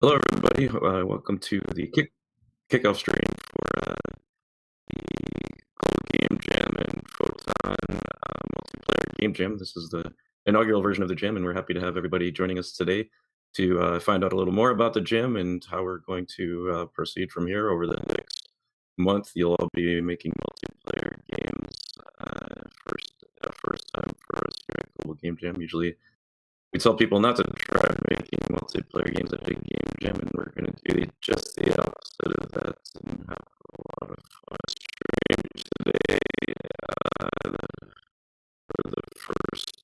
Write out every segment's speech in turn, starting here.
Hello, everybody. Welcome to the KickOff stream for the Global Game Jam and Photon multiplayer game jam. This is the inaugural version of the jam, and we're happy to have everybody joining us today to find out a little more about the jam and how we're going to proceed from here over the next month. You'll all be making multiplayer games. First time for us here at Global Game Jam. Usually we tell people not to try making multiplayer games at Big Game Jam, and we're going to do just the opposite of that and have a lot of fun stream today. For the first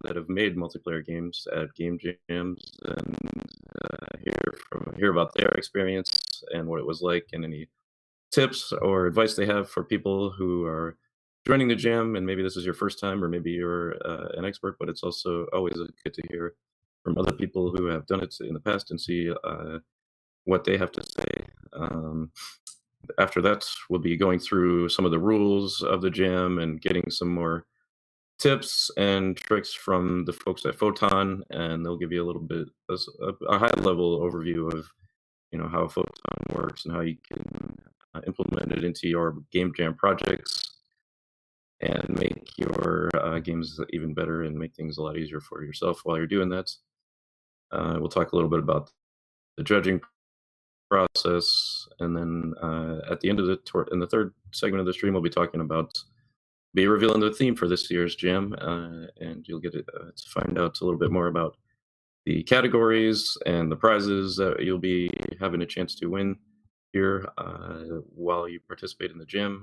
that have made multiplayer games at game jams and hear about their experience and what it was like, and any tips or advice they have for people who are joining the jam, and maybe this is your first time, or maybe you're an expert, but it's also always good to hear from other people who have done it in the past and see what they have to say. After that, we'll be going through some of the rules of the jam and getting some more tips and tricks from the folks at Photon, and they'll give you a little bit a high-level overview of how Photon works and how you can implement it into your game jam projects and make your games even better and make things a lot easier for yourself while you're doing that. We'll talk a little bit about the judging process, and then at the end of the tour, in the third segment of the stream, we'll be revealing the theme for this year's jam, and you'll get to find out a little bit more about the categories and the prizes that you'll be having a chance to win here while you participate in the jam.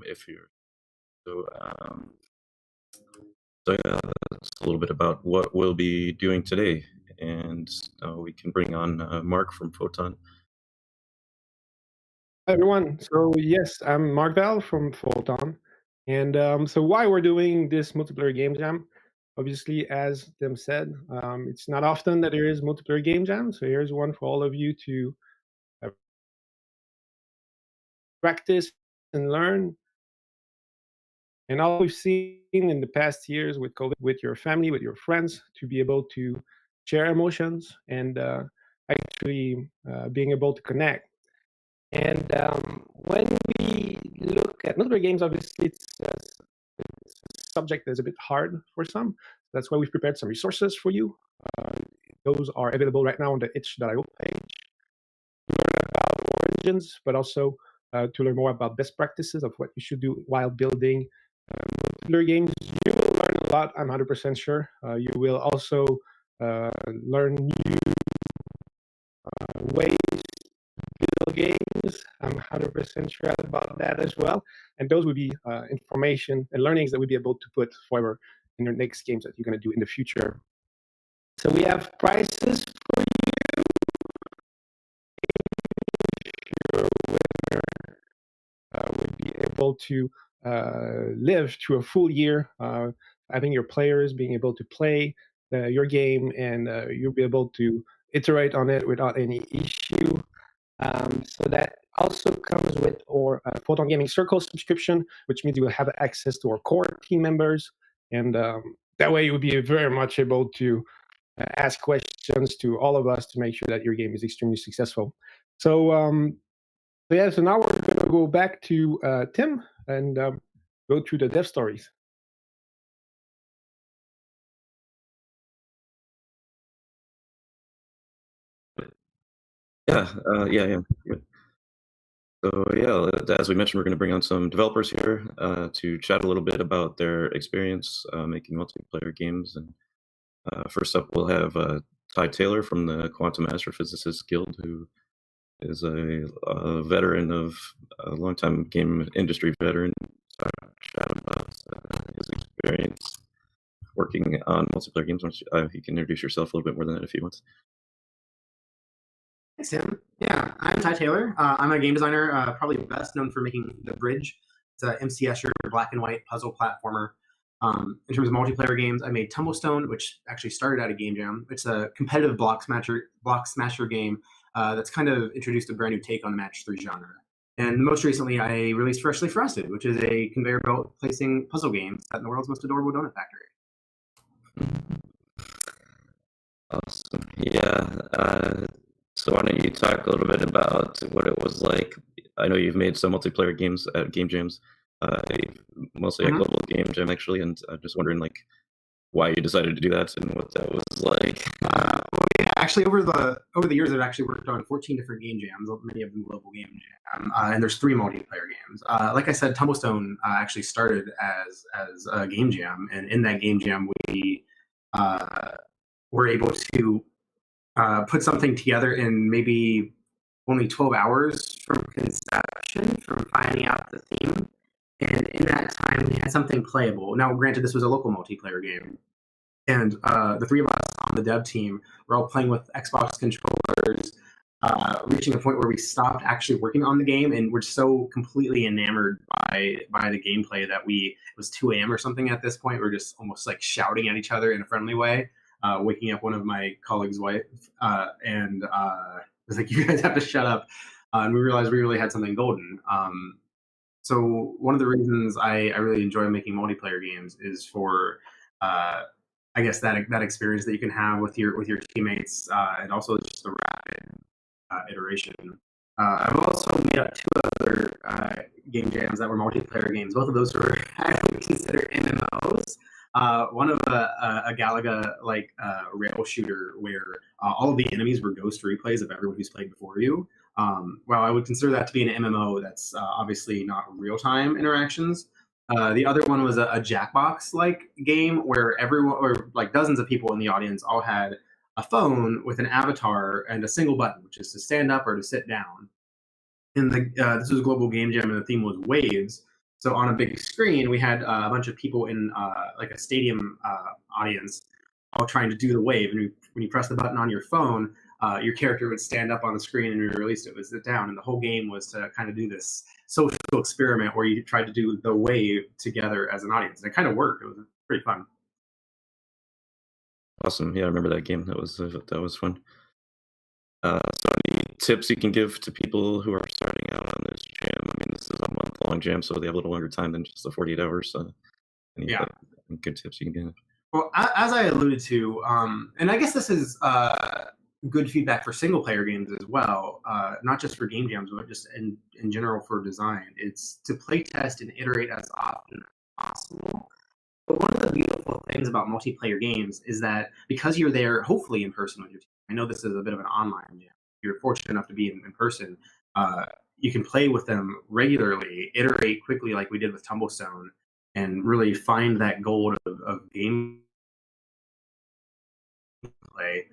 So yeah, that's a little bit about what we'll be doing today, and we can bring on Mark from Photon. Hi everyone. So yes, I'm Mark Val from Photon, and so why we're doing this multiplayer game jam? Obviously, as Tim said, it's not often that there is multiplayer game jam. So here's one for all of you to practice and learn. And all we've seen in the past years with COVID, with your family, with your friends, to be able to share emotions and actually being able to connect. And when we look at multiplayer games, obviously it's a subject that's a bit hard for some. That's why we've prepared some resources for you. Those are available right now on the itch.io page. Learn about origins, but also to learn more about best practices of what you should do while building multiplayer games. You will learn a lot, I'm 100% sure. You will also learn new ways to build games. I'm 100% sure about that as well. And those would be information and learnings that we'll be able to put forever in your next games that you're going to do in the future. So we have prizes for you. Your winner would be able to live through a full year, having your players being able to play your game, and you'll be able to iterate on it without any issue. So that also comes with our Photon Gaming Circle subscription, which means you will have access to our core team members, and that way you'll be very much able to ask questions to all of us to make sure that your game is extremely successful. So yeah, so now we're going to go back to Tim and go through the dev stories. Yeah. So yeah, as we mentioned, we're going to bring on some developers here to chat a little bit about their experience making multiplayer games. And first up, we'll have Ty Taylor from the Quantum Astrophysicists Guild, who is a veteran of a long-time game industry veteran. Chat about his experience working on multiplayer games. You can introduce yourself a little bit more than that if you want. Thanks, Tim. Yeah, I'm Ty Taylor. I'm a game designer, probably best known for making The Bridge. It's a MC Escher black and white puzzle platformer. In terms of multiplayer games, I made Tumblestone, which actually started out a game jam. It's a competitive block smasher game that's kind of introduced a brand new take on the match 3 genre. And most recently, I released Freshly Frosted, which is a conveyor belt placing puzzle game set in the world's most adorable donut factory. Awesome. Yeah. So why don't you talk a little bit about what it was like? I know you've made some multiplayer games at game jams, mostly at Mhm. Global Game Jam actually, and I'm just wondering like why you decided to do that and what that was like. Well, yeah, actually, over the years, I've actually worked on 14 different game jams, many of them global game jam, and there's 3 multiplayer games. Like I said, Tumblestone actually started as a game jam, and in that game jam, we uh, were able to put something together in maybe only 12 hours from conception, from finding out the theme. And in that time, we had something playable. Now, granted, this was a local multiplayer game, and the 3 of us on the dev team were all playing with Xbox controllers, reaching a point where we stopped actually working on the game, and we're so completely enamored by the gameplay that it was 2 a.m. or something at this point. We're just almost like shouting at each other in a friendly way, waking up one of my colleagues' wife, and was like, "You guys have to shut up." And we realized we really had something golden. So one of the reasons I really enjoy making multiplayer games is for uh, I guess that experience that you can have with your teammates, and also just the rapid iteration. I've also made up 2 other game jams that were multiplayer games. Both of those were I would consider MMOs. One of a Galaga like rail shooter where all of the enemies were ghost replays of everyone who's played before you. Well, I would consider that to be an MMO. That's obviously not real time interactions. The other one was a Jackbox like game where everyone, or like dozens of people in the audience, all had a phone with an avatar and a single button, which is to stand up or to sit down. And this was a global game jam, and the theme was waves. So on a big screen, we had a bunch of people in like a stadium audience, all trying to do the wave. And when you press the button on your phone, your character would stand up on the screen, and when you released it, would sit down. And the whole game was to kind of do this social experiment where you tried to do the wave together as an audience. And it kind of worked. It was pretty fun. Awesome. Yeah, I remember that game. That was fun. So any tips you can give to people who are starting out on this jam? I mean, this is a month-long jam, so they have a little longer time than just the 48 hours. So any Yeah. good tips you can give? Well, as I alluded to, and I guess this is good feedback for single player games as well, not just for game jams, but just in general for design. It's to play test and iterate as often as possible. But one of the beautiful things about multiplayer games is that because you're there, hopefully in person with your team, I know this is a bit of an online jam. You're fortunate enough to be in person. You can play with them regularly, iterate quickly, like we did with Tumblestone, and really find that gold of game play.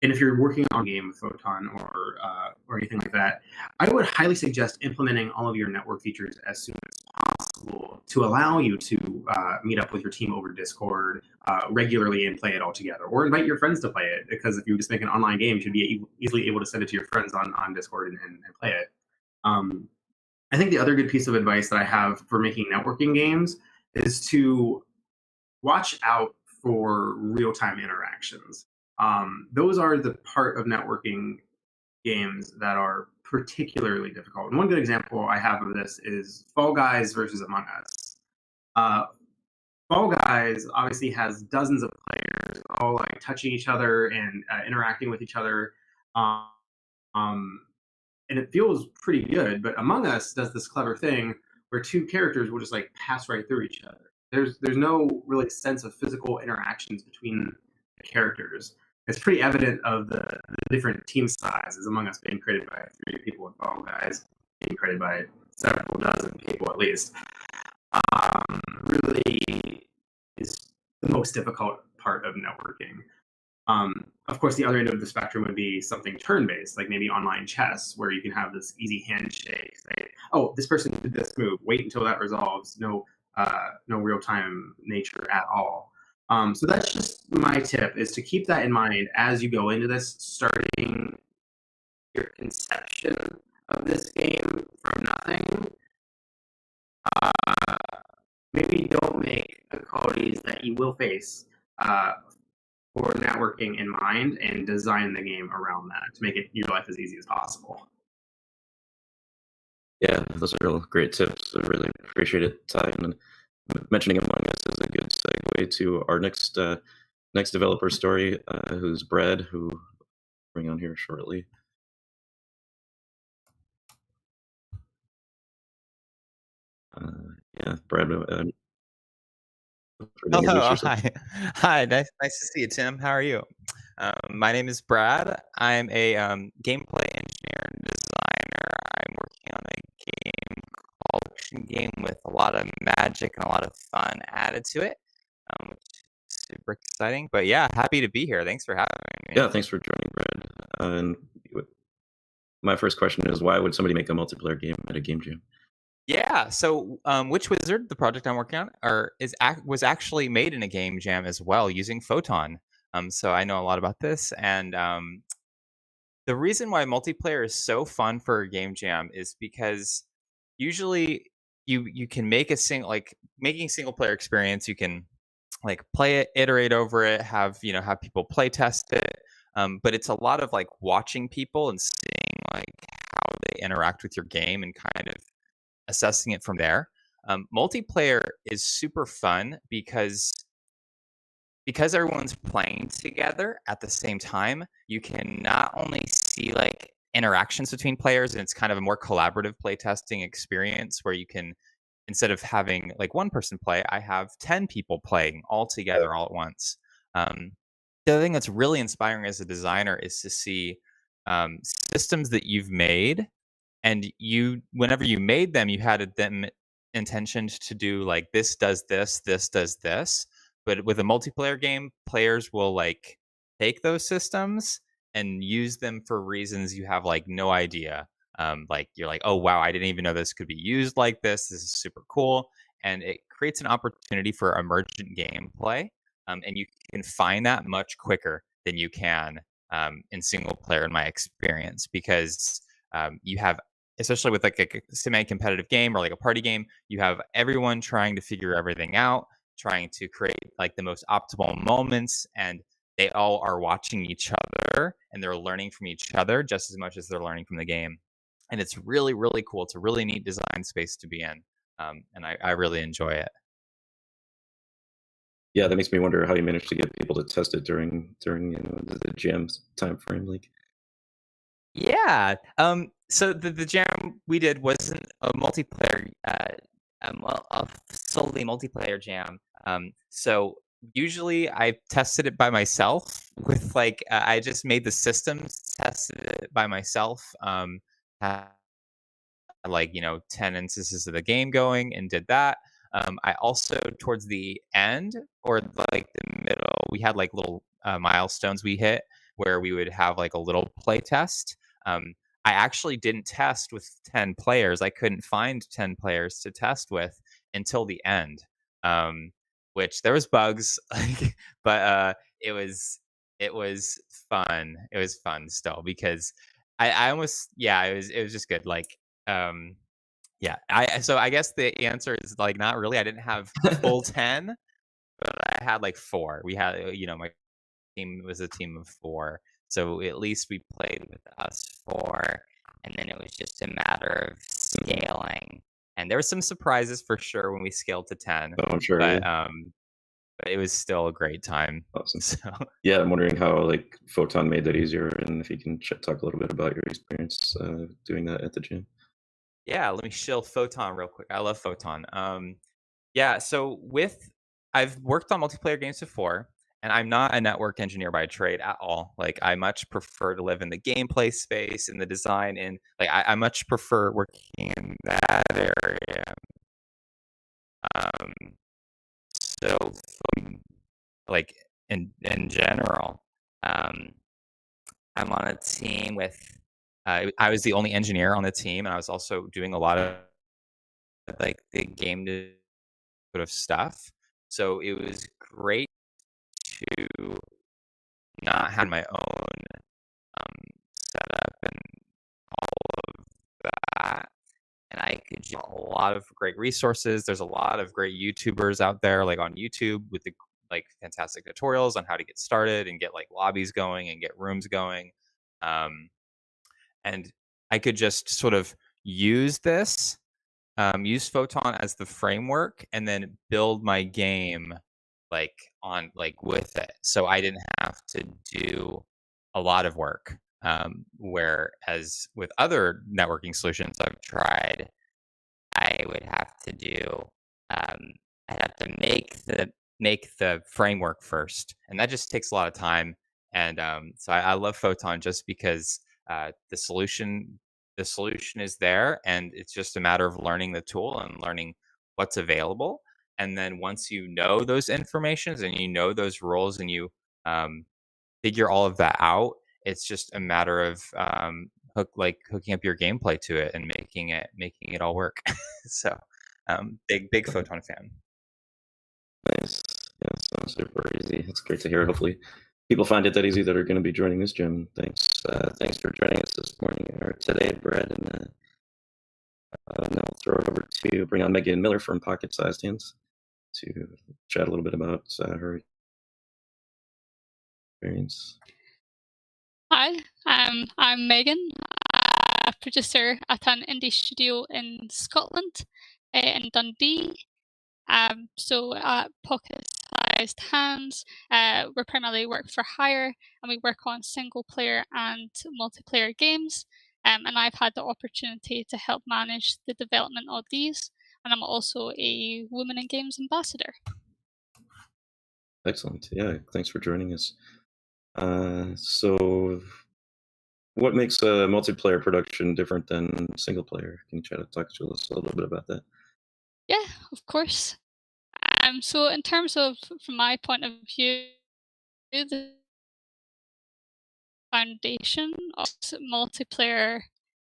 And if you're working on a game with Photon or anything like that, I would highly suggest implementing all of your network features as soon as possible to allow you to meet up with your team over Discord regularly and play it all together, or invite your friends to play it. Because if you just make an online game, you should be easily able to send it to your friends on Discord and play it. Um, I think the other good piece of advice that I have for making networking games is to watch out for real-time interactions. Those are the part of networking games that are particularly difficult. And one good example I have of this is Fall Guys versus Among Us. Uh, Fall Guys obviously has dozens of players all like touching each other and interacting with each other. Um, and it feels pretty good. But Among Us does this clever thing where 2 characters will just like pass right through each other. There's no really sense of physical interactions between the characters. It's pretty evident of the different team sizes. Among Us being created by 3 people, and Fall Guys being created by several dozen people at least. Really is the most difficult part of networking. Of course, the other end of the spectrum would be something turn-based, like maybe online chess, where you can have this easy handshake. Say, "Oh, this person did this move. Wait until that resolves." No real-time nature at all. So that's just my tip: is to keep that in mind as you go into this, starting your conception of this game from nothing. Maybe don't make the qualities that you will face for networking in mind, and design the game around that to make it your life as easy as possible. Yeah, those are all great tips. I really appreciate it, Ty. And mentioning Among Us is a good segue to our next next developer story, who's Brad, who I'll bring on here shortly. Yeah, Brad, introduce Hello. yourself. Hi. Hi. Nice to see you, Tim. How are you? My name is Brad. I'm a gameplay engineer and designer. I'm working on a game called action game with a lot of magic and a lot of fun added to it, which is super exciting. But yeah, happy to be here. Thanks for having me. Yeah, thanks for joining, Brad. And my first question is, why would somebody make a multiplayer game at a game jam? Yeah. So, Witch Wizard, the project I'm working on, was actually made in a game jam as well using Photon. So I know a lot about this, and the reason why multiplayer is so fun for a game jam is because usually you can make making a single player experience. You can like play it, iterate over it, have people play test it. But it's a lot of like watching people and seeing like how they interact with your game and kind of assessing it from there. Multiplayer is super fun because everyone's playing together at the same time. You can not only see like interactions between players, and it's kind of a more collaborative playtesting experience where you can, instead of having like one person play, I have 10 people playing all together all at once. Um, the other thing that's really inspiring as a designer is to see systems that you've made, and whenever you made them, you had them intentioned to do like this does this, this does this. But with a multiplayer game, players will like take those systems and use them for reasons you have like no idea. Like you're like, oh wow, I didn't even know this could be used like this. This is super cool, and it creates an opportunity for emergent gameplay. And you can find that much quicker than you can in single player, in my experience, because you have, especially with like a semi-competitive game or like a party game, you have everyone trying to figure everything out, trying to create like the most optimal moments, and they all are watching each other and they're learning from each other just as much as they're learning from the game. And it's really, really cool. It's a really neat design space to be in, and I really enjoy it. Yeah, that makes me wonder how you managed to get people to test it during the jam time frame. Like, Yeah. So the jam we did wasn't a multiplayer, a solely multiplayer jam. So usually I tested it by myself with like I just made the systems, tested it by myself. Had, like 10 instances of the game going and did that. I also, towards the end or like the middle, we had like little milestones we hit where we would have like a little play test. um, I actually didn't test with 10 players. I couldn't find 10 players to test with until the end, um, which there was bugs, like, but it was fun. It was fun still because I almost, yeah, it was just good. Like, um, yeah, I guess the answer is, like, not really. I didn't have full 10, but I had, like, 4. We had, my team was a team of 4, so at least we played with us 4, and then it was just a matter of scaling. And there were some surprises for sure when we scaled to 10, oh, I'm sure. Yeah, but it was still a great time. awesome. So Yeah, I'm wondering how like Photon made that easier, and if you can talk a little bit about your experience doing that at the gym. yeah, let me shill Photon real quick. I love Photon. Yeah, so I've worked on multiplayer games before, and I'm not a network engineer by trade at all. Like, I much prefer to live in the gameplay space and the design, and like I much prefer working in that area. Um, so like in general, um, I'm on a team with. I was the only engineer on the team, and I was also doing a lot of like the game sort of stuff. So it was great to not have my own setup and all of that. And I could get a lot of great resources. There's a lot of great YouTubers out there, like on YouTube, with the like fantastic tutorials on how to get started and get like lobbies going and get rooms going. Um, and I could just sort of use use Photon as the framework, and then build my game with it. So I didn't have to do a lot of work. Whereas with other networking solutions I've tried, I would have to do um, I'd have to make the framework first, and that just takes a lot of time. And so I love Photon just because the solution is there, and it's just a matter of learning the tool and learning what's available. And then once you know those informations and you know those rules and you um, figure all of that out, it's just a matter of hooking up your gameplay to it and making it all work. So, big Photon fan. Nice. Yeah, sounds super easy. It's great to hear. Hopefully, people find it that easy that are going to be joining this gym. Thanks for joining us this morning or today, Brad. And now I'll throw it over to bring on Megan Miller from Pocket Sized Hands to chat a little bit about her experience. Hi, I'm Megan, a producer at an indie studio in Scotland, in Dundee. So at Pocket Sized Hands, we primarily work for hire, and we work on single player and multiplayer games. And I've had the opportunity to help manage the development of these, and I'm also a Women in Games ambassador. Excellent. Yeah, thanks for joining us. So, what makes a multiplayer production different than single player? Can you try to talk to us a little bit about that? Yeah, of course. So in terms of, from my point of view, the foundation of multiplayer,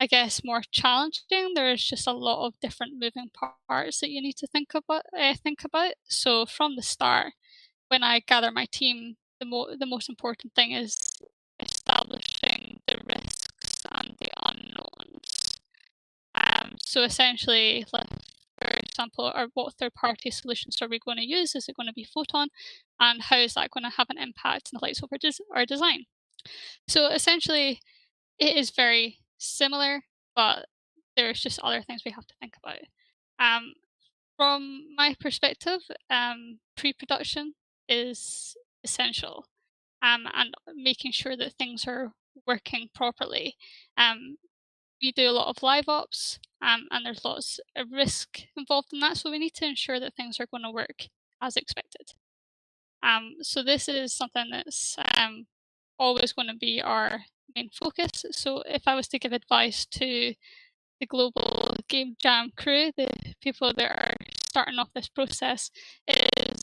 I guess, more challenging. There's just a lot of different moving parts that you need to think about. So from the start, when I gather my team, the most important thing is establishing the risks and the unknowns. So essentially, for example, what third-party solutions are we going to use? Is it going to be Photon? And how is that going to have an impact on the likes of our design? So essentially, it is very similar, but there's just other things we have to think about. From my perspective, pre-production is essential, and making sure that things are working properly. We do a lot of live ops, and there's lots of risk involved in that, so we need to ensure that things are going to work as expected. So this is something that's always going to be our main focus. So if I was to give advice to the global game jam crew, the people that are starting off this process, is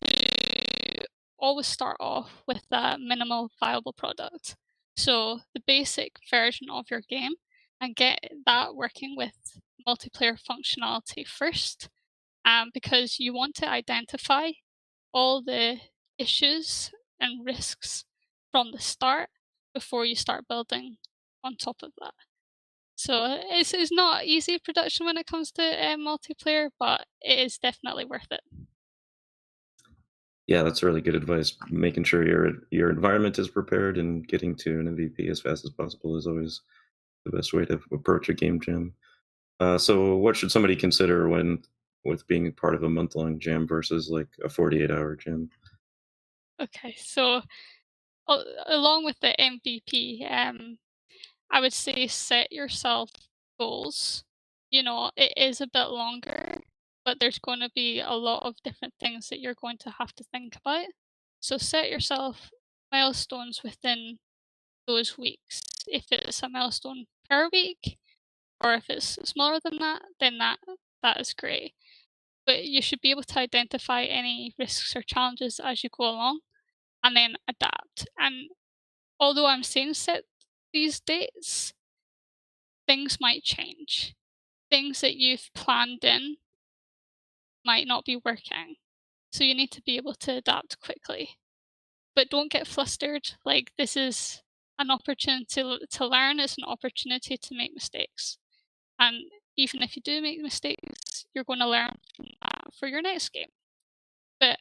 to always start off with a minimal viable product. So the basic version of your game, and get that working with multiplayer functionality first, because you want to identify all the issues and risks from the start before you start building on top of that. So it's not easy production when it comes to multiplayer, but it is definitely worth it. Yeah, that's really good advice. Making sure your environment is prepared and getting to an MVP as fast as possible is always the best way to approach a game jam. So, what should somebody consider with being part of a month-long jam versus like a 48-hour jam? Okay, so along with the MVP, I would say set yourself goals. It is a bit longer, but there's going to be a lot of different things that you're going to have to think about. So set yourself milestones within those weeks. If it's a milestone per week, or if it's smaller than that, then that is great. But you should be able to identify any risks or challenges as you go along, and then adapt. And although I'm saying set these dates, things might change. Things that you've planned in might not be working. So you need to be able to adapt quickly. But don't get flustered. Like, this is an opportunity to learn, it's an opportunity to make mistakes. And even if you do make mistakes, you're going to learn from that for your next game. But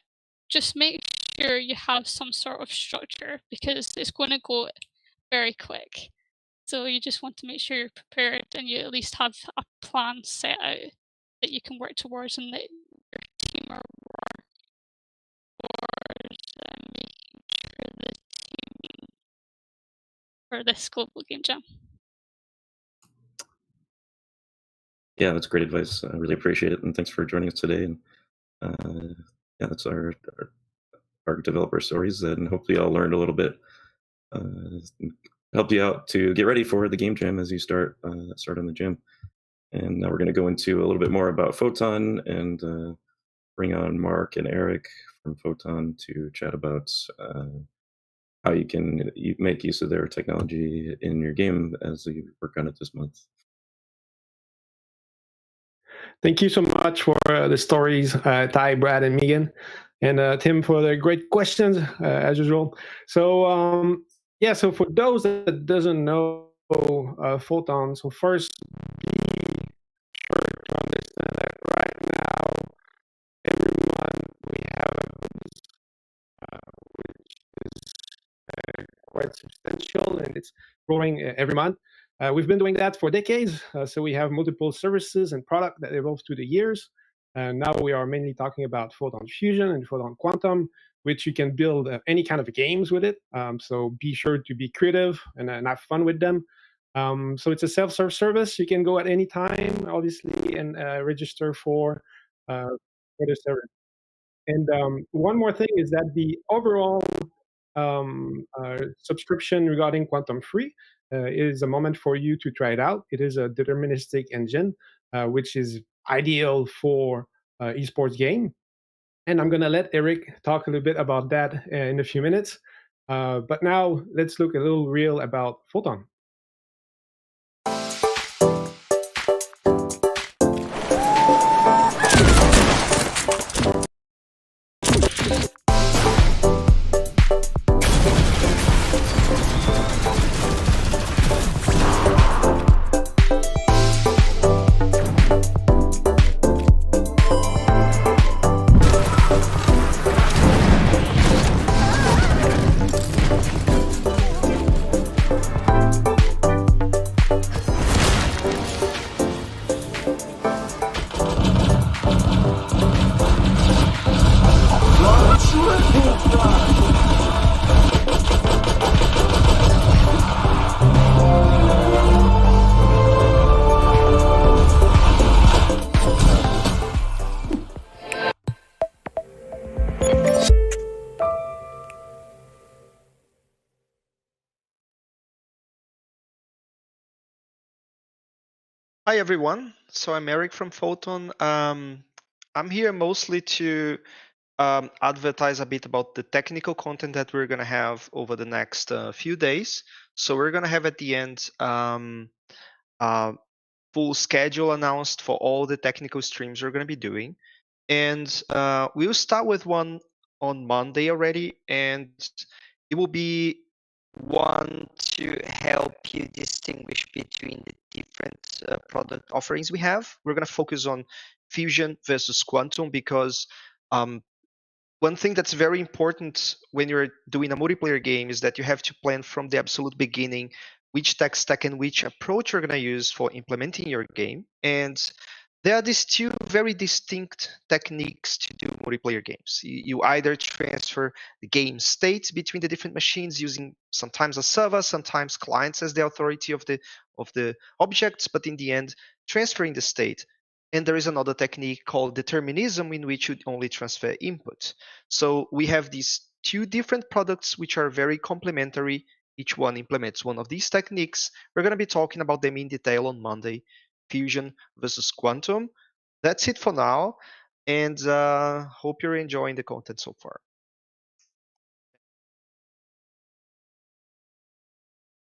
just make sure you have some sort of structure, because it's going to go very quick. So you just want to make sure you're prepared and you at least have a plan set out that you can work towards and that your team are for this global game jam. Yeah, that's great advice. I really appreciate it, and thanks for joining us today. And yeah, that's our developer stories, and hopefully y'all learned a little bit, helped you out to get ready for the game jam as you start on the jam. And now we're going to go into a little bit more about Photon and bring on Mark and Eric from Photon to chat about how you can make use of their technology in your game as you work on it this month. Thank you so much for the stories, Ty, Brad, and Megan, and Tim for the great questions as usual. So yeah, so for those that doesn't know Photon, so first be sure to understand that right now, every month we have which is quite substantial, and it's growing every month. We've been doing that for decades, so we have multiple services and products that evolve through the years. Now we are mainly talking about Photon Fusion and Photon Quantum, which you can build any kind of games with it. So be sure to be creative and have fun with them. So it's a self-serve service. You can go at any time, obviously, and register for the service. And one more thing is that the overall subscription regarding Quantum Free is a moment for you to try it out. It is a deterministic engine, which is ideal for esports game. And I'm going to let Eric talk a little bit about that in a few minutes. But now let's look a little real about Photon. Hi everyone, so I'm Eric from Photon. I'm here mostly to advertise a bit about the technical content that we're going to have over the next few days. So we're going to have at the end full schedule announced for all the technical streams we're going to be doing. And we'll start with one on Monday already, and it will be one to help you distinguish between the different product offerings we have. We're going to focus on Fusion versus Quantum because one thing that's very important when you're doing a multiplayer game is that you have to plan from the absolute beginning which tech stack and which approach you're going to use for implementing your game. And there are these two very distinct techniques to do multiplayer games. You either transfer the game state between the different machines using sometimes a server, sometimes clients as the authority of the objects, but in the end, transferring the state. And there is another technique called determinism in which you only transfer input. So we have these two different products which are very complementary. Each one implements one of these techniques. We're going to be talking about them in detail on Monday. Fusion versus Quantum. That's it for now, and hope you're enjoying the content so far.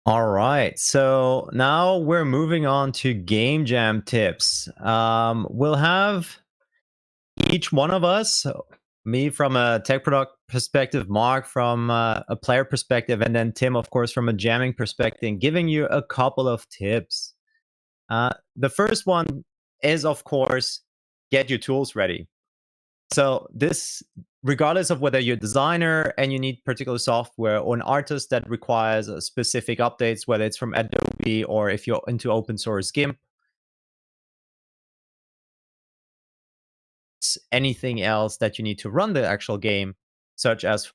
All right, so now we're moving on to game jam tips. We'll have each one of us, me from a tech product perspective, Mark from a player perspective, and then Tim, of course, from a jamming perspective, giving you a couple of tips. The first one is, of course, get your tools ready. So this, regardless of whether you're a designer and you need particular software, or an artist that requires specific updates, whether it's from Adobe or if you're into open source GIMP, anything else that you need to run the actual game, such as,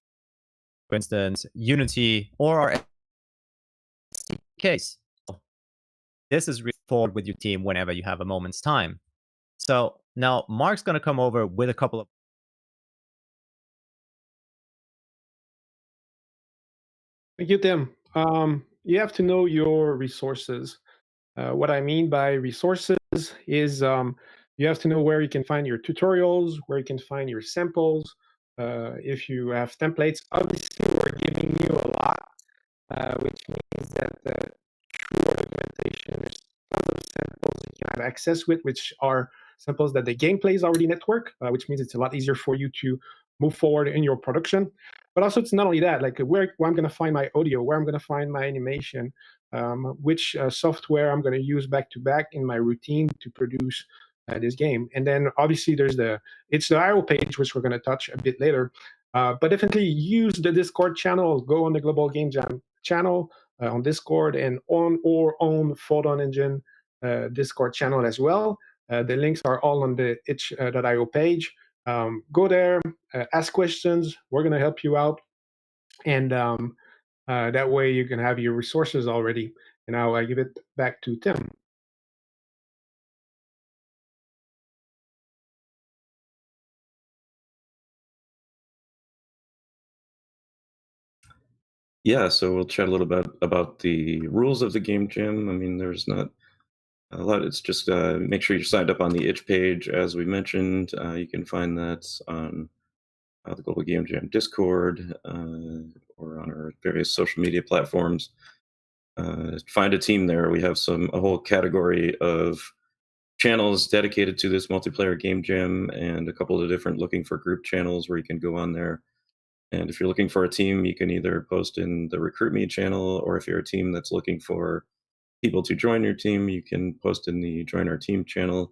for instance, Unity or the case. This is really forward with your team whenever you have a moment's time. So now Mark's going to come over with a couple of. Thank you, Tim. You have to know your resources. What I mean by resources is you have to know where you can find your tutorials, where you can find your samples. If you have templates, obviously we're giving you a lot, which means that through our documentation, there's tons of samples that you have access with, which are samples that the gameplay is already networked, which means it's a lot easier for you to move forward in your production. But also, it's not only that, like where I'm going to find my audio, where I'm going to find my animation, which software I'm going to use back to back in my routine to produce this game. And then obviously there's the IO page, which we're going to touch a bit later. But definitely use the Discord channel. Go on the Global Game Jam channel on Discord and on our own Photon Engine Discord channel as well. The links are all on the itch.io page. Go there, ask questions. We're going to help you out. And that way you can have your resources already. And now I give it back to Tim. Yeah, so we'll chat a little bit about the rules of the game jam. I mean, there's not a lot. It's just make sure you're signed up on the itch page, as we mentioned. You can find that on the Global Game Jam Discord or on our various social media platforms. Find a team there. We have a whole category of channels dedicated to this multiplayer game jam, and a couple of different looking for group channels where you can go on there. And if you're looking for a team, you can either post in the Recruit Me channel, or if you're a team that's looking for people to join your team, you can post in the Join Our Team channel.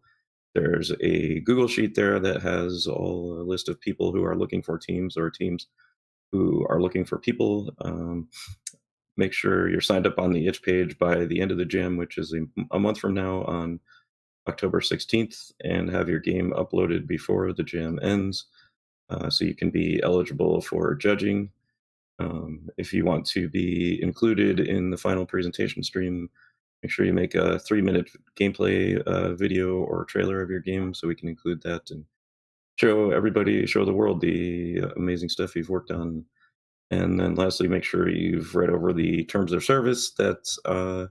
There's a Google Sheet there that has a list of people who are looking for teams, or teams who are looking for people. Make sure you're signed up on the itch page by the end of the jam, which is a month from now on October 16th, and have your game uploaded before the jam ends. So you can be eligible for judging. If you want to be included in the final presentation stream, make sure you make a 3-minute gameplay video or trailer of your game so we can include that and show the world the amazing stuff you've worked on. And then lastly, make sure you've read over the terms of service that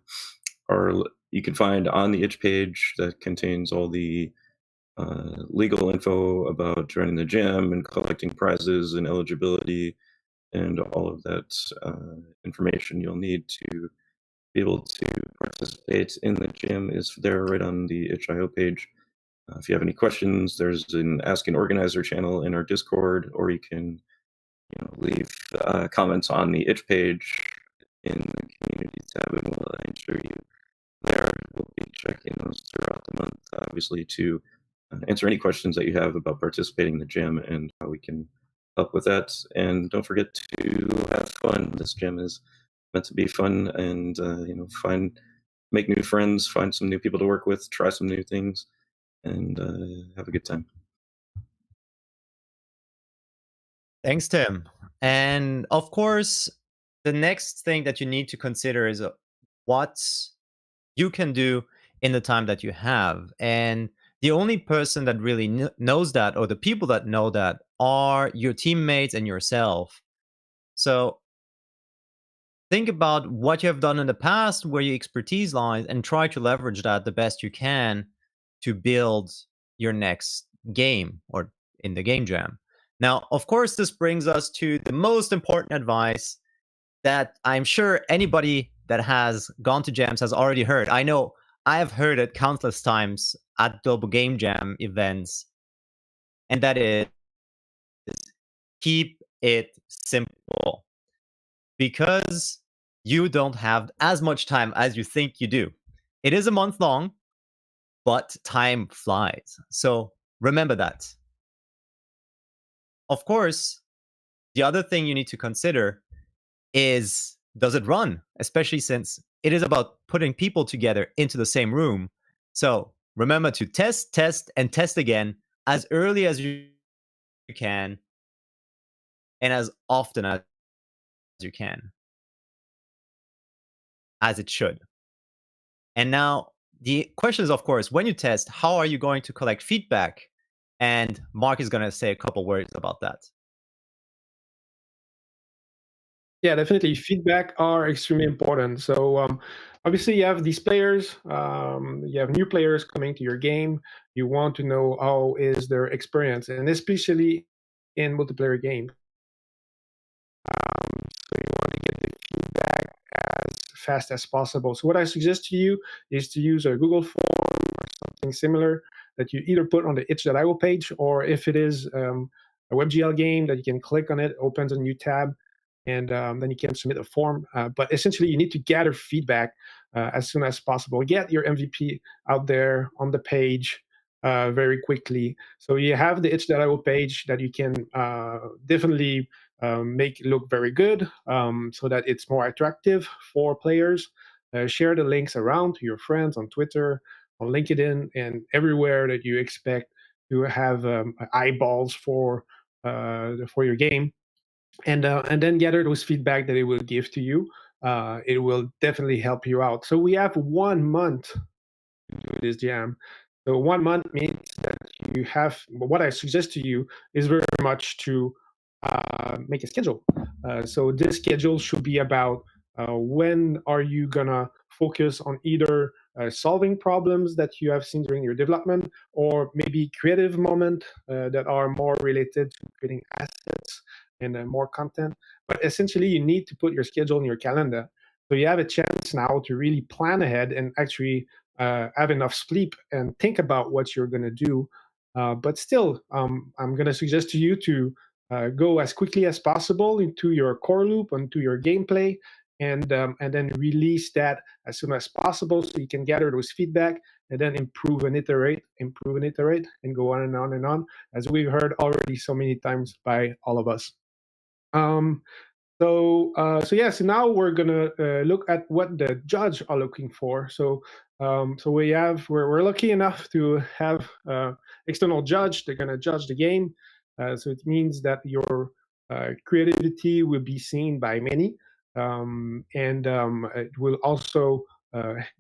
you can find on the itch page that contains all the legal info about joining the jam and collecting prizes and eligibility and all of that information you'll need to be able to participate in the jam is there right on the itch.io page. If you have any questions, there's an Ask an Organizer channel in our Discord, or you can leave comments on the itch page in the community tab, and we'll answer you there. We'll be checking those throughout the month, obviously, to answer any questions that you have about participating in the jam and how we can help with that. And don't forget to have fun. This jam is meant to be fun, and make new friends, find some new people to work with, try some new things, and have a good time. Thanks, Tim. And of course, the next thing that you need to consider is what you can do in the time that you have. And the only person that really knows that, or the people that know that, are your teammates and yourself. So think about what you have done in the past, where your expertise lies, and try to leverage that the best you can to build your next game or in the game jam. Now, of course, this brings us to the most important advice that I'm sure anybody that has gone to jams has already heard. I know I have heard it countless times at Global Game Jam events, and that is keep it simple, because you don't have as much time as you think you do. It is a month long, but time flies. So remember that. Of course, the other thing you need to consider is, does it run? Especially since it is about putting people together into the same room. So remember to test, and test again as early as you can and as often as you can. as it should. And now the question is, of course, when you test, how are you going to collect feedback? And Mark is going to say a couple words about that. Yeah, definitely. Feedback are extremely important. So obviously, you have these players. You have new players coming to your game. You want to know how is their experience, and especially in multiplayer games. So you want to get the feedback as fast as possible. So what I suggest to you is to use a Google form or something similar that you either put on the itch.io page, or if it is a WebGL game, that you can click on it, opens a new tab, and then you can submit a form. But essentially, you need to gather feedback as soon as possible. Get your MVP out there on the page very quickly. So you have the itch.io page that you can definitely make it look very good, so that it's more attractive for players. Share the links around to your friends on Twitter, on LinkedIn, and everywhere that you expect to have eyeballs for your game, and then gather those feedback that it will give to you. It will definitely help you out. So we have 1 month to do this jam. So 1 month means that you have. What I suggest to you is very much to make a schedule. So this schedule should be about when are you gonna focus on either solving problems that you have seen during your development, or maybe creative moment that are more related to creating assets and more content. But essentially, you need to put your schedule in your calendar, so you have a chance now to really plan ahead and actually have enough sleep and think about what you're gonna do. But still, I'm gonna suggest to you to go as quickly as possible into your core loop, into your gameplay, and then release that as soon as possible, so you can gather those feedback and then improve and iterate, and go on and on and on, as we've heard already so many times by all of us. Um, so yeah, so now we're gonna look at what the judge are looking for. So we're lucky enough to have external judge. They're gonna judge the game. So it means that your creativity will be seen by many, and it will also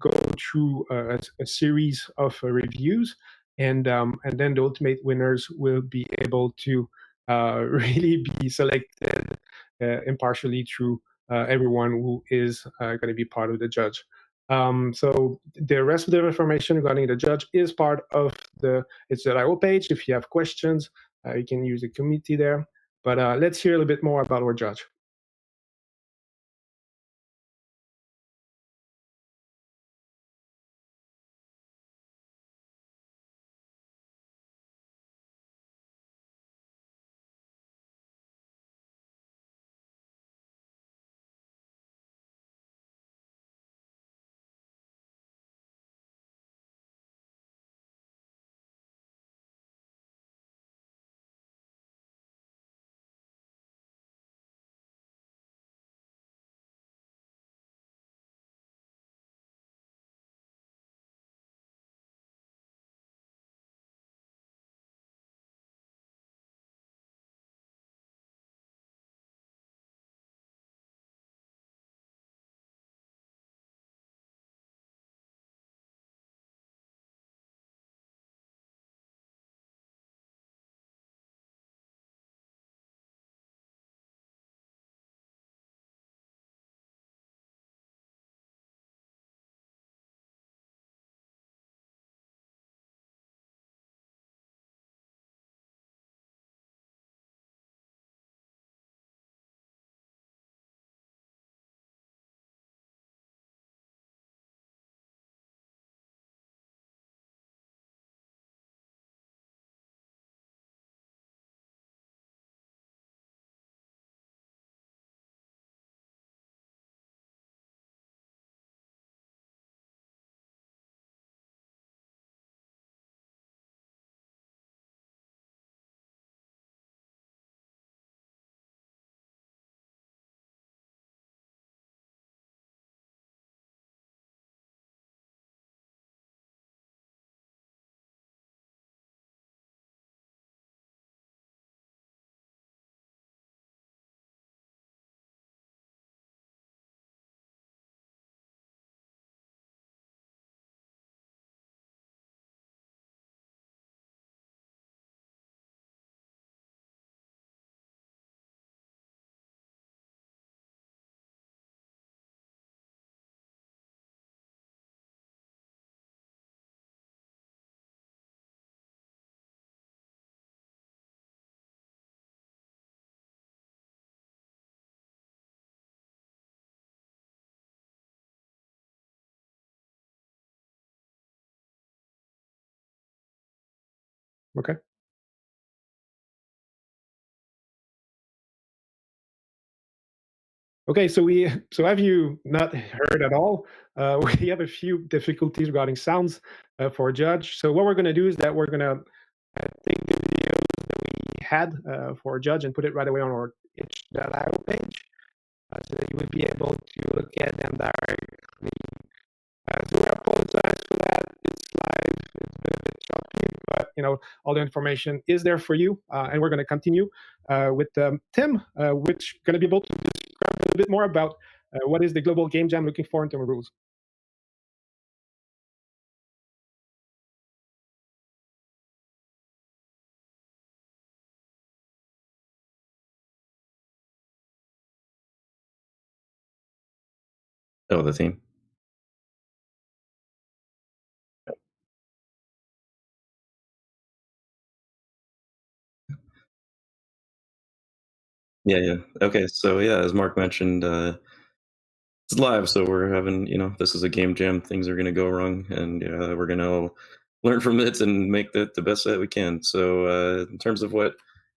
go through a series of reviews, and then the ultimate winners will be able to really be selected impartially through everyone who is going to be part of the judge. So the rest of the information regarding the judge is part of the itch.io page. If you have questions, you can use the community there. But let's hear a little bit more about our judge. Okay. Okay, so have you not heard at all? We have a few difficulties regarding sounds for a judge. So what we're going to do is that we're going to take the videos that we had for a judge and put it right away on our itch.io page, so that you would be able to look at them directly. So we apologize for that. It's live. It's been a bit choppy, but all the information is there for you. And we're going to continue with Tim, which going to be able to describe a little bit more about what is the global game jam looking for in terms of rules. Oh, the theme. Yeah, yeah. Okay, so yeah, as Mark mentioned, it's live, so we're having, this is a game jam. Things are going to go wrong, and we're going to learn from it and make the best that we can. So, in terms of what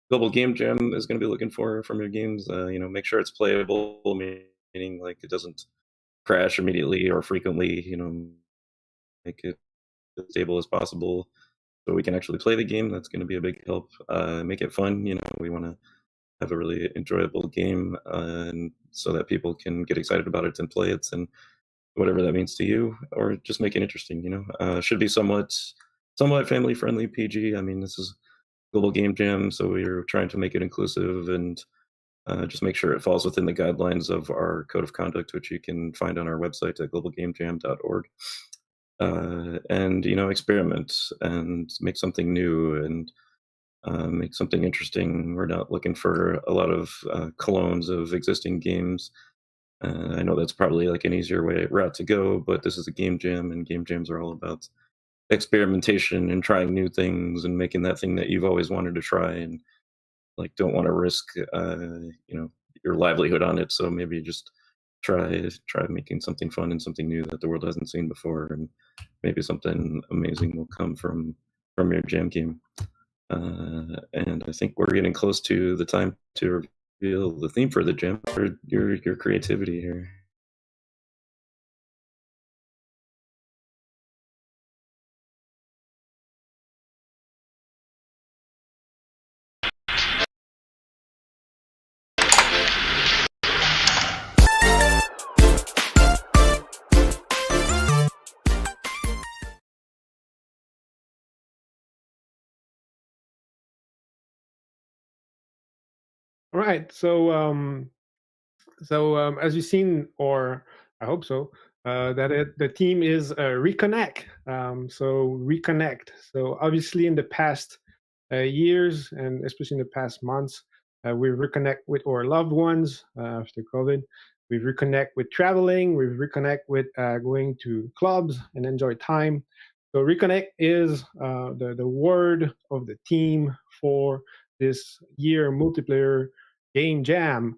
Global Game Jam is going to be looking for from your games, make sure it's playable, meaning like it doesn't crash immediately or frequently. Make it as stable as possible so we can actually play the game. That's going to be a big help. Make it fun. We want to have a really enjoyable game, and so that people can get excited about it and play it, and whatever that means to you, or just make it interesting. Should be somewhat family friendly, PG. I mean, this is Global Game Jam, so we're trying to make it inclusive and just make sure it falls within the guidelines of our code of conduct, which you can find on our website at globalgamejam.org. And experiment and make something new and make something interesting. We're not looking for a lot of clones of existing games. I know that's probably like an easier route to go, but this is a game jam, and game jams are all about experimentation and trying new things and making that thing that you've always wanted to try, and like don't want to risk your livelihood on it. So maybe just try making something fun and something new that the world hasn't seen before, and maybe something amazing will come from your jam game. And I think we're getting close to the time to reveal the theme for the jam, for your creativity here. All right. So as you've seen, or I hope so, the team is reconnect. So reconnect. So obviously, in the past years, and especially in the past months, we reconnect with our loved ones after COVID. We reconnect with traveling. We reconnect with going to clubs and enjoy time. So reconnect is the word of the team for this year multiplayer game jam.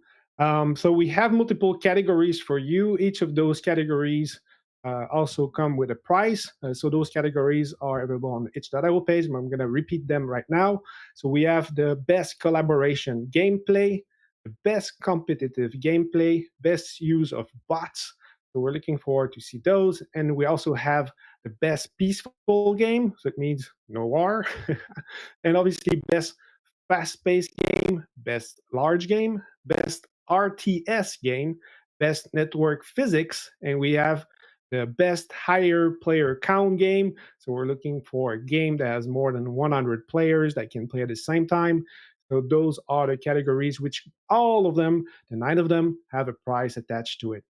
So we have multiple categories for you. Each of those categories also come with a price. So those categories are available on the itch.io page. I'm going to repeat them right now. So we have the best collaboration gameplay, the best competitive gameplay, best use of bots. So we're looking forward to see those. And we also have the best peaceful game. So it means no war. And obviously best fast-paced game, best large game, best RTS game, best network physics, and we have the best higher player count game. So we're looking for a game that has more than 100 players that can play at the same time. So those are the categories, which all of them, the 9 of them, have a price attached to it.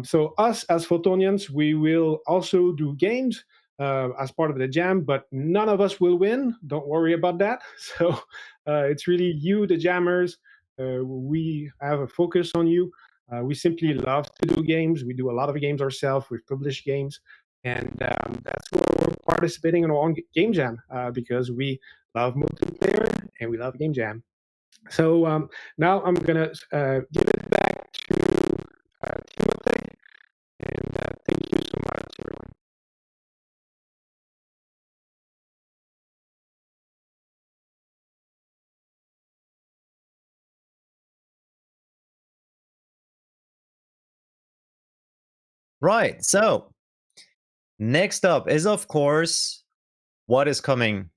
So us as Photonians, we will also do games as part of the jam, but none of us will win. Don't worry about that. So it's really you, the jammers. We have a focus on you. We simply love to do games. We do a lot of games ourselves. We've published games. And that's why we're participating in our own game jam, because we love multiplayer and we love game jam. So now I'm going to give it back to Timothy. And thank you so much, everyone. Right. So next up is, of course, what is coming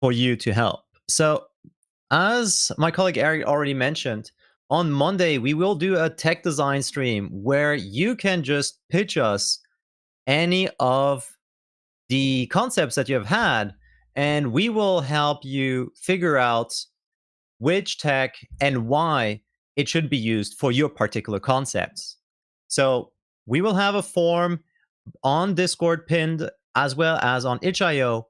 for you to help. So, as my colleague Eric already mentioned, on Monday we will do a tech design stream where you can just pitch us any of the concepts that you have had, and we will help you figure out which tech and why it should be used for your particular concepts. So we will have a form on Discord pinned as well as on itch.io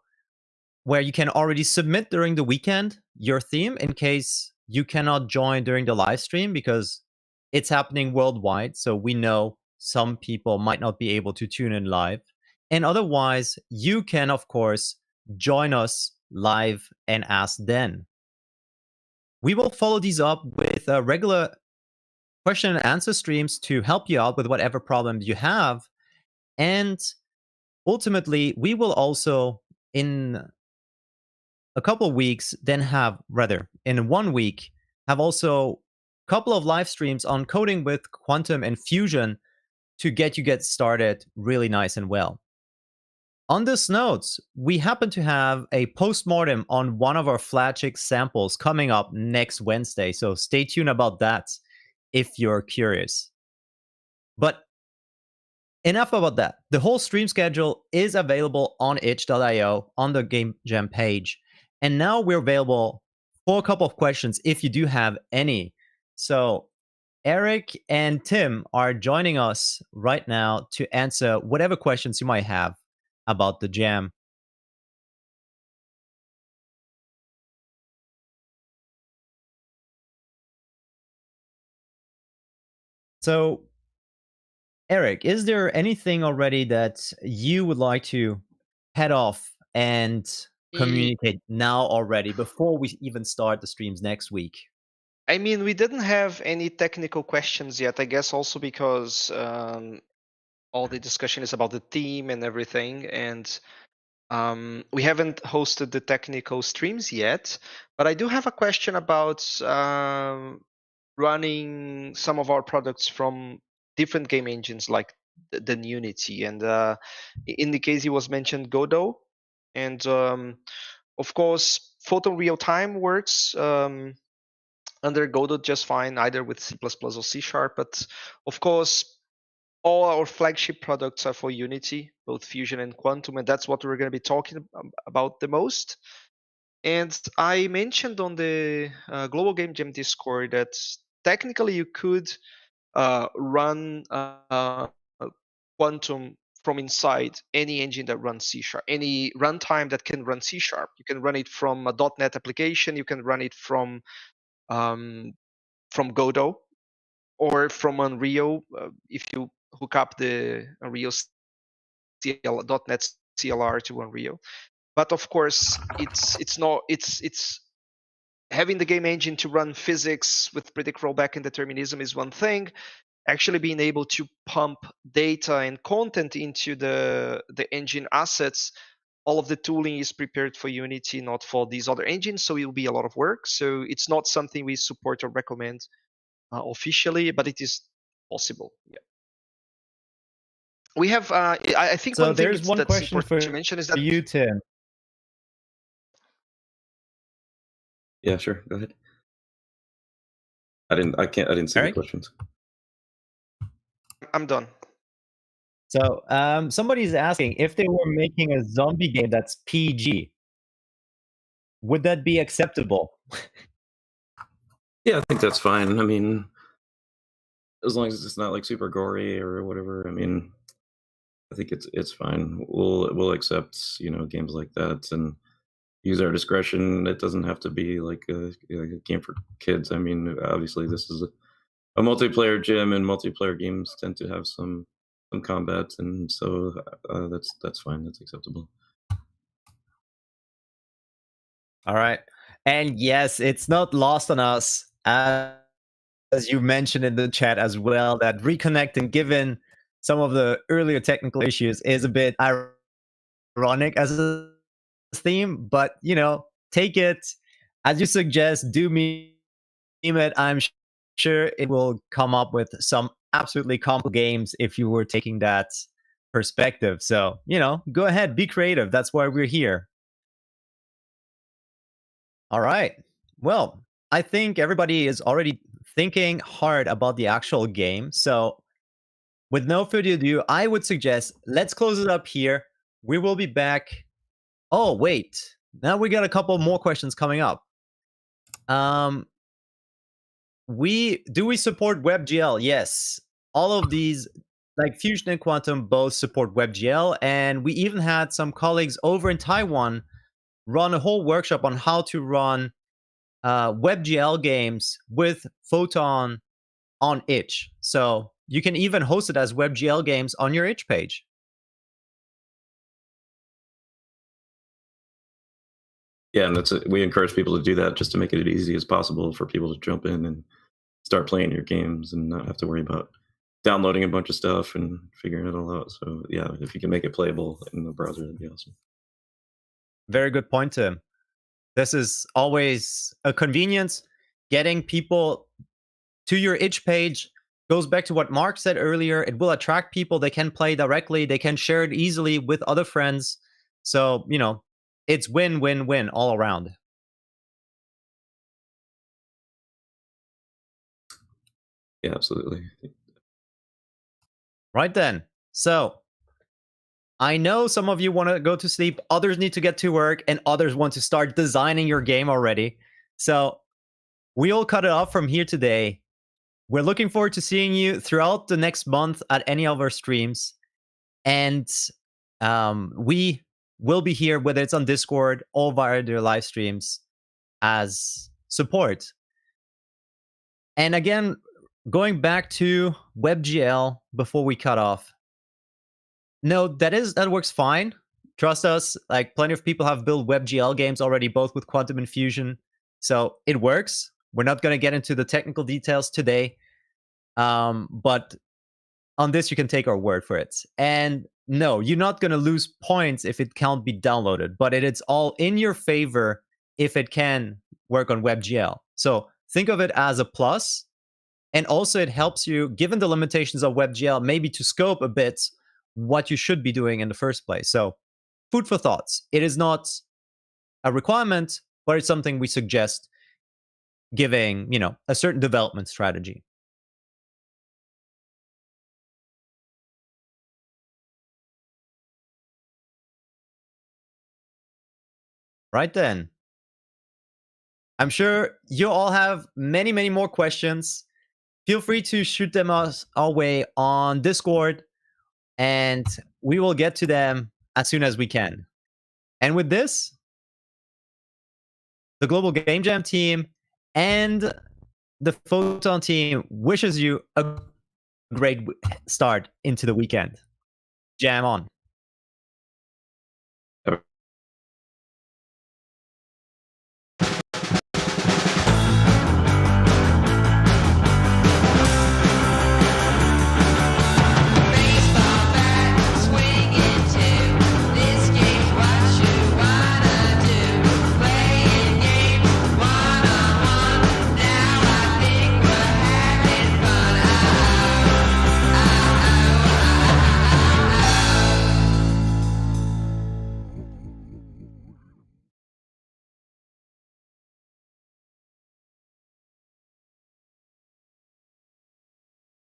where you can already submit during the weekend your theme in case you cannot join during the live stream because it's happening worldwide. So we know some people might not be able to tune in live. And otherwise, you can, of course, join us live and ask then. We will follow these up with regular question and answer streams to help you out with whatever problem you have. And ultimately, we will also, in a couple of weeks, then have, rather, in 1 week, have also a couple of live streams on coding with Quantum and Fusion to get started really nice and well. On this note, we happen to have a postmortem on one of our flagship samples coming up next Wednesday, so stay tuned about that if you're curious. But enough about that. The whole stream schedule is available on itch.io on the Game Jam page. And now we're available for a couple of questions if you do have any. So Eric and Tim are joining us right now to answer whatever questions you might have about the jam. So, Eric, is there anything already that you would like to head off and communicate now already before we even start the streams next week? I mean, we didn't have any technical questions yet, I guess also because all the discussion is about the theme and everything, and we haven't hosted the technical streams yet. But I do have a question about running some of our products from different game engines like than Unity. And in the case, it was mentioned Godot. And of course, Photon Real Time works under Godot just fine, either with C++ or C#. But of course, all our flagship products are for Unity, both Fusion and Quantum, and that's what we're going to be talking about the most. And I mentioned on the Global Game Jam Discord that technically you could run Quantum from inside any engine that runs C#, any runtime that can run C#. You can run it from a .NET application, you can run it from Godot or from Unreal if you hook up the Unreal .NET CLR to Unreal. But of course, it's having the game engine to run physics with predict rollback and determinism is one thing. Actually being able to pump data and content into the engine assets, all of the tooling is prepared for Unity, not for these other engines, so it will be a lot of work. So it's not something we support or recommend officially, but it is possible. Yeah. We have, I think So one thing there's one that's question important for to mention is that you, Tim. Yeah, sure. Go ahead. I didn't see Eric? the questions. I'm done. So somebody's asking if they were making a zombie game that's PG, would that be acceptable? Yeah, I think that's fine. I mean, as long as it's not like super gory or whatever. I mean, I think it's fine. We'll accept games like that and use our discretion. It doesn't have to be like a game for kids. I mean, obviously this is a multiplayer gym, and multiplayer games tend to have some combat, and so that's fine. That's acceptable. All right. And yes, it's not lost on us, as you mentioned in the chat as well, that reconnecting, given some of the earlier technical issues, is a bit ironic as a theme. But, take it as you suggest, do meme it. I'm sure it will come up with some absolutely complicated games if you were taking that perspective. So, go ahead, be creative. That's why we're here. All right. Well, I think everybody is already thinking hard about the actual game. So, with no further ado, I would suggest let's close it up here. We will be back. Oh, wait. Now we got a couple more questions coming up. Do we support WebGL? Yes. All of these, like Fusion and Quantum, both support WebGL, and we even had some colleagues over in Taiwan run a whole workshop on how to run WebGL games with Photon on itch. So you can even host it as WebGL games on your itch page. Yeah, and we encourage people to do that just to make it as easy as possible for people to jump in and start playing your games and not have to worry about downloading a bunch of stuff and figuring it all out. So yeah, if you can make it playable in the browser, that'd be awesome. Very good point, Tim. This is always a convenience. Getting people to your itch page goes back to what Mark said earlier. It will attract people. They can play directly. They can share it easily with other friends. So, it's win, win, win all around. Yeah, absolutely. Right then. So, I know some of you want to go to sleep, others need to get to work, and others want to start designing your game already. So, we'll cut it off from here today. We're looking forward to seeing you throughout the next month at any of our streams. And we will be here, whether it's on Discord or via their live streams, as support. And again, going back to WebGL before we cut off. No, that works fine. Trust us, like plenty of people have built WebGL games already, both with Quantum and Fusion. So it works. We're not going to get into the technical details today. But on this, you can take our word for it. And no, you're not going to lose points if it can't be downloaded, but it's all in your favor if it can work on WebGL. So think of it as a plus. And also it helps you, given the limitations of WebGL, maybe to scope a bit what you should be doing in the first place. So food for thoughts. It is not a requirement, but it's something we suggest giving, a certain development strategy. Right then. I'm sure you all have many, many more questions. Feel free to shoot them our way on Discord, and we will get to them as soon as we can. And with this, the Global Game Jam team and the Photon team wishes you a great start into the weekend. Jam on.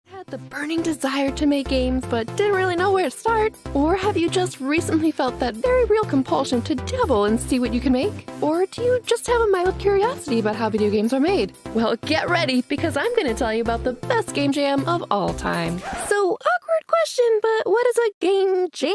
Had the burning desire to make games but didn't really know where to start? Or have you just recently felt that very real compulsion to dabble and see what you can make? Or do you just have a mild curiosity about how video games are made? Well, get ready, because I'm going to tell you about the best game jam of all time. So, awkward question, but what is a game jam?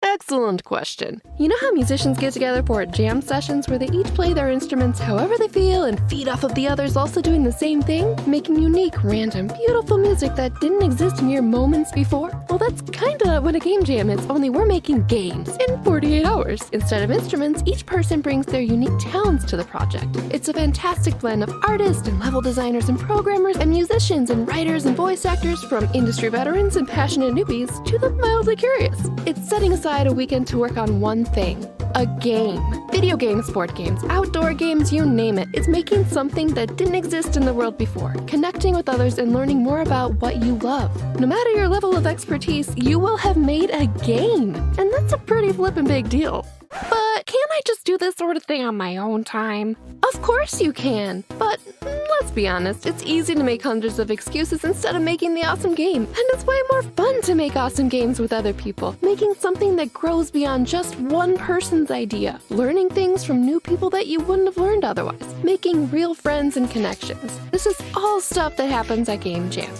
Excellent question. You know how musicians get together for jam sessions where they each play their instruments however they feel and feed off of the others also doing the same thing, making unique, random, beautiful music that didn't exist mere moments before? Well, that's kinda what a game jam is, only we're making games in 48 hours. Instead of instruments, each person brings their unique talents to the project. It's a fantastic blend of artists and level designers and programmers and musicians and writers and voice actors, from industry veterans and passionate newbies to the mildly curious. It's setting aside a weekend to work on one thing. a game. Video games, board games, outdoor games, you name it. It's making something that didn't exist in the world before, connecting with others and learning more about what you love. No matter your level of expertise, you will have made a game. And that's a pretty flippin' big deal. But can't I just do this sort of thing on my own time? Of course you can, but let's be honest, it's easy to make hundreds of excuses instead of making the awesome game. And it's way more fun to make awesome games with other people, making something that grows beyond just one person's idea, learning things from new people that you wouldn't have learned otherwise, making real friends and connections. This is all stuff that happens at Game Jam.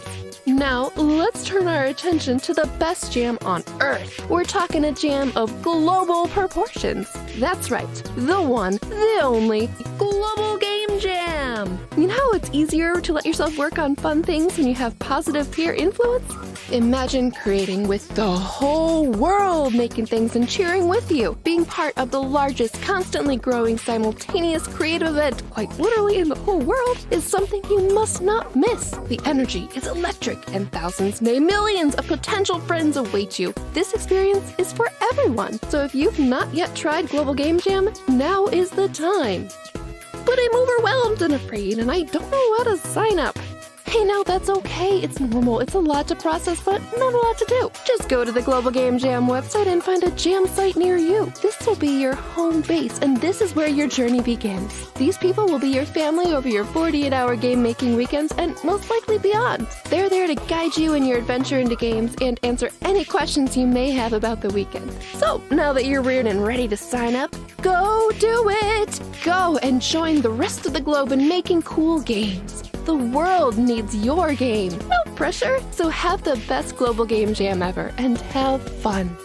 Now, let's turn our attention to the best jam on Earth. We're talking a jam of global proportions. That's right, the one, the only, Global Game Jam! You know how it's easier to let yourself work on fun things when you have positive peer influence? Imagine creating with the whole world making things and cheering with you. Being part of the largest, constantly growing, simultaneous creative event, quite literally in the whole world, is something you must not miss. The energy is electric, and thousands, nay millions of potential friends await you. This experience is for everyone, so if you've not yet tried Global Game Jam, now is the time. But I'm overwhelmed and afraid, and I don't know how to sign up. Hey, now that's okay. It's normal. It's a lot to process, but not a lot to do. Just go to the Global Game Jam website and find a jam site near you. This will be your home base, and this is where your journey begins. These people will be your family over your 48-hour game-making weekends and most likely beyond. They're there to guide you in your adventure into games and answer any questions you may have about the weekend. So, now that you're reared and ready to sign up, go do it! Go and join the rest of the globe in making cool games. The world needs your game. No pressure. So have the best Global Game Jam ever and have fun.